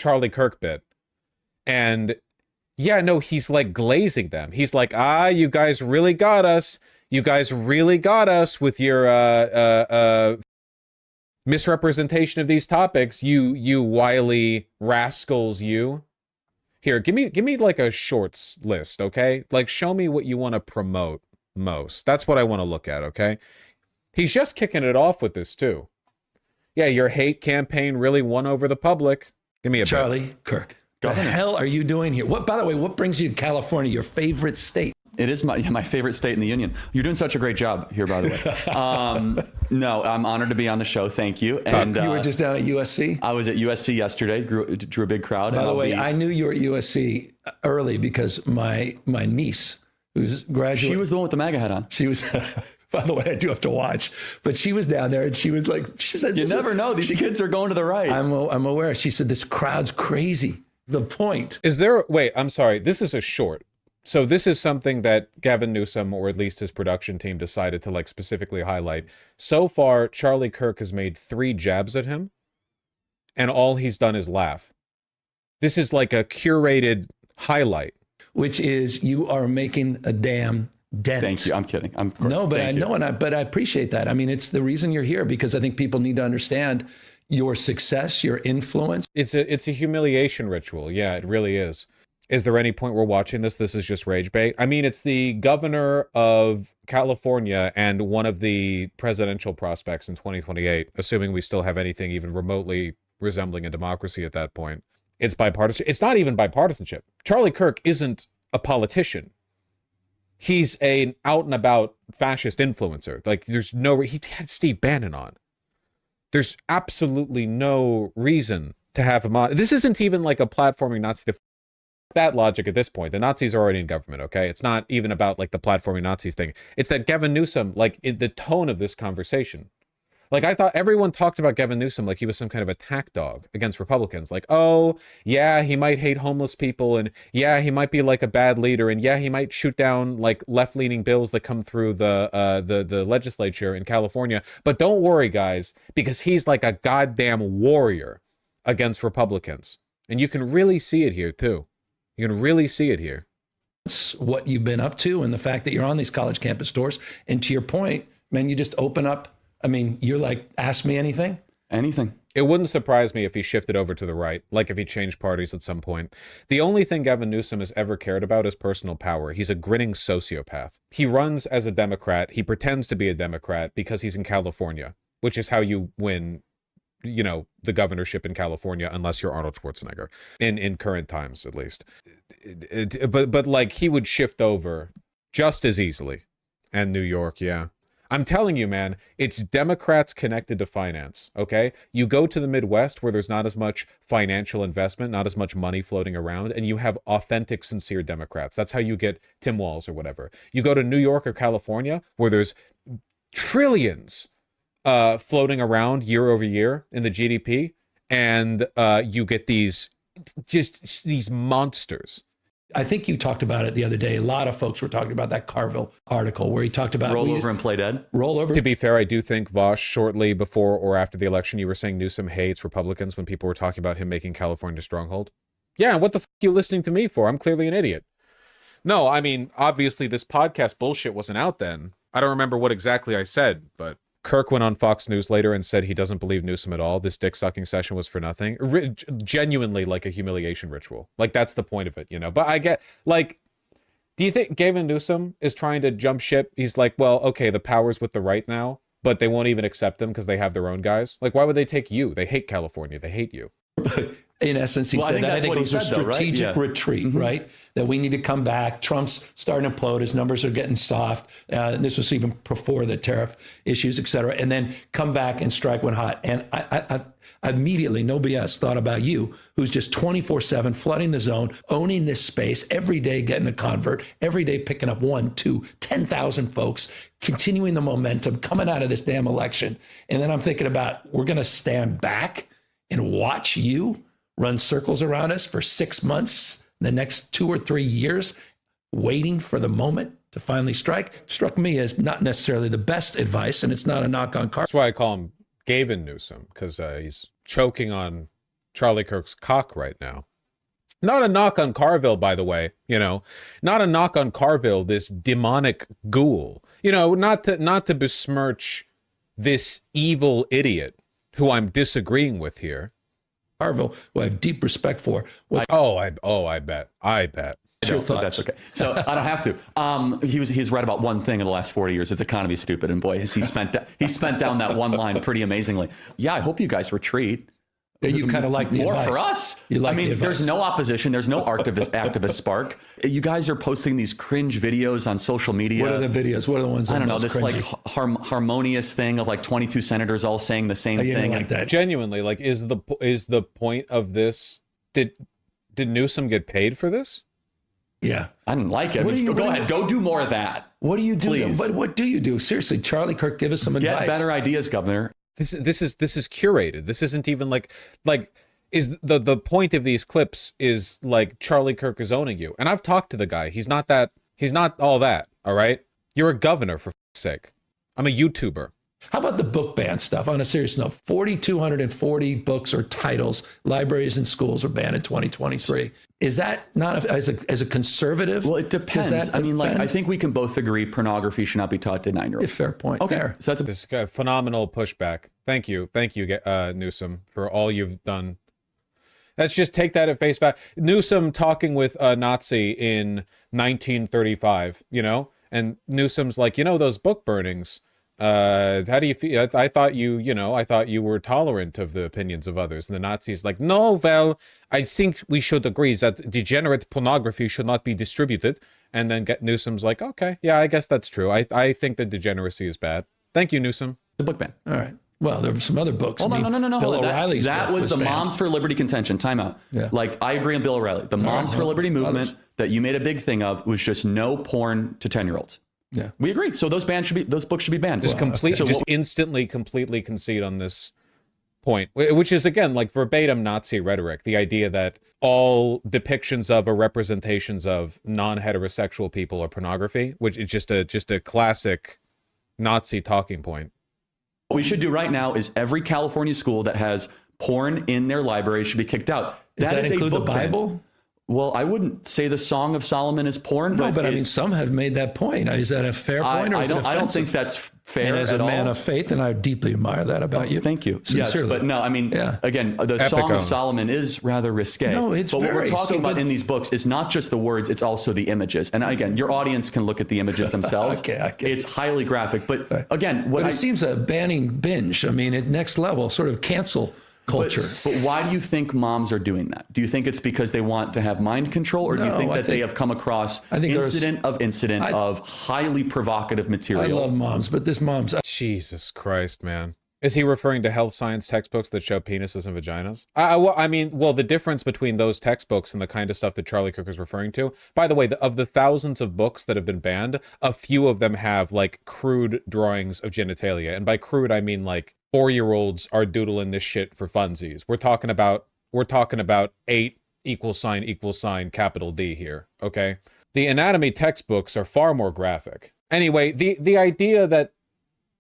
Charlie Kirk bit. And yeah, no, he's like glazing them. He's like, you guys really got us. You guys really got us with your misrepresentation of these topics. You wily rascals, you. Here, give me like a shorts list, okay? Like, show me what you want to promote most. That's what I want to look at, okay? He's just kicking it off with this too. Yeah, your hate campaign really won over the public. Give me a Charlie Kirk. What the hell are you doing here? What, by the way, what brings you to California, your favorite state? It is my favorite state in the union. You're doing such a great job here, by the way. No, I'm honored to be on the show. Thank you. And you were just down at USC? I was at USC yesterday, drew a big crowd. By the way, I knew you were at USC early because my niece, who's graduating. She was the one with the MAGA hat on. She was, by the way, I do have to watch, but she was down there and she was like, she said, you never know. These kids are going to the right. I'm aware. She said, this crowd's crazy. The point. Is there, wait, I'm sorry. This is a short. So this is something that Gavin Newsom, or at least his production team, decided to like specifically highlight. So far, Charlie Kirk has made 3 jabs at him, and all he's done is laugh. This is like a curated highlight. Which is, you are making a damn dent. Thank you. I'm kidding. No, but I know, but I appreciate that. I mean, it's the reason you're here, because I think people need to understand your success, your influence. It's a humiliation ritual. Yeah, it really is. Is there any point we're watching this? This is just rage bait. I mean, it's the governor of California and one of the presidential prospects in 2028, assuming we still have anything even remotely resembling a democracy at that point. It's bipartisan. It's not even bipartisanship. Charlie Kirk isn't a politician. He's an out and about fascist influencer. Like, there's no, he had Steve Bannon on. There's absolutely no reason to have him on. This isn't even like a platforming Nazi. That logic at this point. The Nazis are already in government, okay? It's not even about like the platforming Nazis thing. It's that Gavin Newsom, like the tone of this conversation. Like, I thought everyone talked about Gavin Newsom like he was some kind of attack dog against Republicans. Like, oh, yeah, he might hate homeless people, and yeah, he might be like a bad leader, and yeah, he might shoot down like left-leaning bills that come through the legislature in California. But don't worry, guys, because he's like a goddamn warrior against Republicans. And you can really see it here, too. You can really see it here. It's what you've been up to and the fact that you're on these college campus tours. And to your point, man, you just open up. I mean, you're like, ask me anything. Anything. It wouldn't surprise me if he shifted over to the right, like if he changed parties at some point. The only thing Gavin Newsom has ever cared about is personal power. He's a grinning sociopath. He runs as a Democrat. He pretends to be a Democrat because he's in California, which is how you win, you know, the governorship in California, unless you're Arnold Schwarzenegger, in current times, at least. But like, he would shift over just as easily. And New York, yeah. I'm telling you, man, it's Democrats connected to finance, okay? You go to the Midwest where there's not as much financial investment, not as much money floating around, and you have authentic, sincere Democrats. That's how you get Tim Walz or whatever. You go to New York or California where there's trillions floating around year over year in the GDP, and you get these monsters. I think you talked about it the other day. A lot of folks were talking about that Carville article where he talked about roll over and play dead. Roll over. To be fair, I do think, Vosh, shortly before or after the election, you were saying Newsom hates Republicans when people were talking about him making California a stronghold. Yeah, what the f*** are you listening to me for? I'm clearly an idiot. No, I mean, obviously this podcast bullshit wasn't out then. I don't remember what exactly I said, but Kirk went on Fox News later and said he doesn't believe Newsom at all. This dick-sucking session was for nothing. Genuinely like a humiliation ritual. Like, that's the point of it, you know? But I get, like, do you think Gavin Newsom is trying to jump ship? He's like, well, okay, the power's with the right now, but they won't even accept them because they have their own guys. Like, why would they take you? They hate California. They hate you. In essence, he said that. I think it was a strategic retreat, right? That we need to come back. Trump's starting to implode. His numbers are getting soft. And this was even before the tariff issues, et cetera. And then come back and strike when hot. And I immediately, no BS, thought about you, who's just 24/7 flooding the zone, owning this space, every day getting a convert, every day picking up 1, 2, 10,000 folks, continuing the momentum, coming out of this damn election. And then I'm thinking about, we're going to stand back and watch you run circles around us for 6 months, the next 2 or 3 years, waiting for the moment to finally strike. Struck me as not necessarily the best advice, and it's not a knock on Carter. That's why I call him Gavin Newsom, because he's choking on Charlie Kirk's cock right now. Not a knock on Carville, by the way, not a knock on Carville, this demonic ghoul, not to besmirch this evil idiot who I'm disagreeing with here. Carville, who I have deep respect for. I bet. That's okay. So I don't have to. He's read about one thing in the last 40 years. It's economy stupid, and boy, has he spent down that one line pretty amazingly. Yeah, I hope you guys retreat. You kind of like the more advice. For us. I mean, there's no opposition. There's no activist spark. You guys are posting these cringe videos on social media. What are the videos? What are the ones that I don't know. This cringy? Like harmonious thing of like 22 senators all saying the same thing. Like that. Genuinely, like, is the point of this? Did Newsom get paid for this? Yeah, I didn't like it. Go ahead. Go do more of that. What do you do? Please. What do you do? Seriously, Charlie Kirk, give us some advice. Get better ideas, Governor. This is curated. This isn't even like is the point of these clips is like Charlie Kirk is owning you. And I've talked to the guy. He's not all that. All right. You're a governor, for fuck's sake. I'm a YouTuber. How about the book ban stuff? On a serious note, 4,240 books or titles, libraries and schools were banned in 2023. Is that not as a conservative? Well, it depends. I mean, like, I think we can both agree pornography should not be taught to 9-year-olds. Fair point. Okay, fair. so that's this guy, phenomenal pushback. Thank you, Newsom, for all you've done. Let's just take that at face value. Newsom talking with a Nazi in 1935, and Newsom's like, those book burnings. How do you feel? I thought you were tolerant of the opinions of others. And the Nazis like, no, well, I think we should agree that degenerate pornography should not be distributed. And then Newsom's like, okay, yeah, I guess that's true. I think that degeneracy is bad. Thank you, Newsom. The book ban. All right. Well, there were some other books. No. Bill O'Reilly's that book was the banned. Moms for Liberty contention. Time out. Yeah. Like, I agree on Bill O'Reilly. The Moms for Liberty movement that you made a big thing of was just no porn to 10-year-olds. Yeah, we agree. So those books should be banned. Instantly, completely concede on this point, which is again like verbatim Nazi rhetoric. The idea that all depictions of or representations of non-heterosexual people are pornography, which is just a classic Nazi talking point. What we should do right now is every California school that has porn in their library should be kicked out. Does that include the Bible? Ban. Well, I wouldn't say the Song of Solomon is porn. No, but I mean, some have made that point. Is that a fair point? I don't think that's fair. And as a man of faith, and I deeply admire that about you. Thank you. Sincerely. Yes, but no, I mean, again, the Song of Solomon is rather risque. No, it's but what we're talking about in these books is not just the words; it's also the images. And again, your audience can look at the images themselves. Okay. It's highly graphic. But again, it seems a banning binge. I mean, at next level, sort of cancel culture. But why do you think moms are doing that? Do you think it's because they want to have mind control, or do you think that they have come across incident of highly provocative material? I love moms, but this mom's... Jesus Christ, man. Is he referring to health science textbooks that show penises and vaginas? Well, the difference between those textbooks and the kind of stuff that Charlie Kirk is referring to, by the way, of the thousands of books that have been banned, a few of them have like crude drawings of genitalia. And by crude, I mean like 4-year-olds are doodling this shit for funsies. We're talking about 8 = capital D here. Okay. The anatomy textbooks are far more graphic. Anyway, the idea that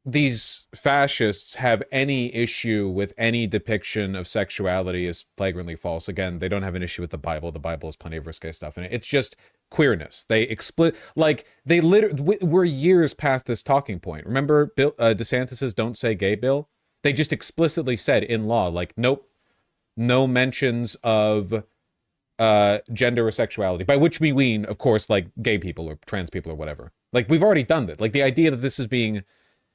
these fascists have any issue with any depiction of sexuality is flagrantly false. Again, they don't have an issue with the Bible. The Bible has plenty of risque stuff in it. It's just queerness. We're years past this talking point. Remember DeSantis's "Don't Say Gay" bill? They just explicitly said in law, like, nope, no mentions of gender or sexuality, by which we mean, of course, like gay people or trans people or whatever. Like, we've already done that. Like, the idea that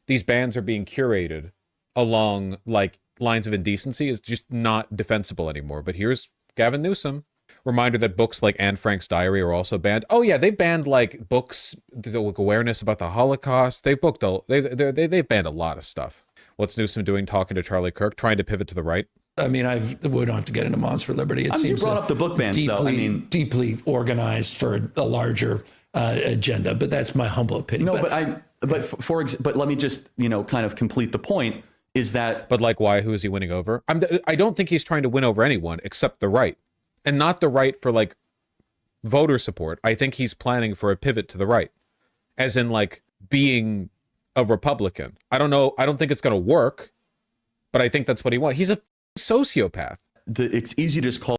these bans are being curated along like lines of indecency is just not defensible anymore. But here's Gavin Newsom. Reminder that books like Anne Frank's diary are also banned. Oh yeah, they've banned like books with awareness about the Holocaust. They've banned a lot of stuff. What's Newsom doing talking to Charlie Kirk, trying to pivot to the right? I mean, we don't have to get into Moms for Liberty. It seems you brought up the book bans, deeply organized for a larger agenda, but that's my humble opinion. No, but let me just, kind of complete the point is that. But like, why? Who is he winning over? I don't think he's trying to win over anyone except the right, and not the right for like voter support. I think he's planning for a pivot to the right, as in like being a Republican. I don't know. I don't think it's going to work, but I think that's what he wants. He's a sociopath. it's easy to just call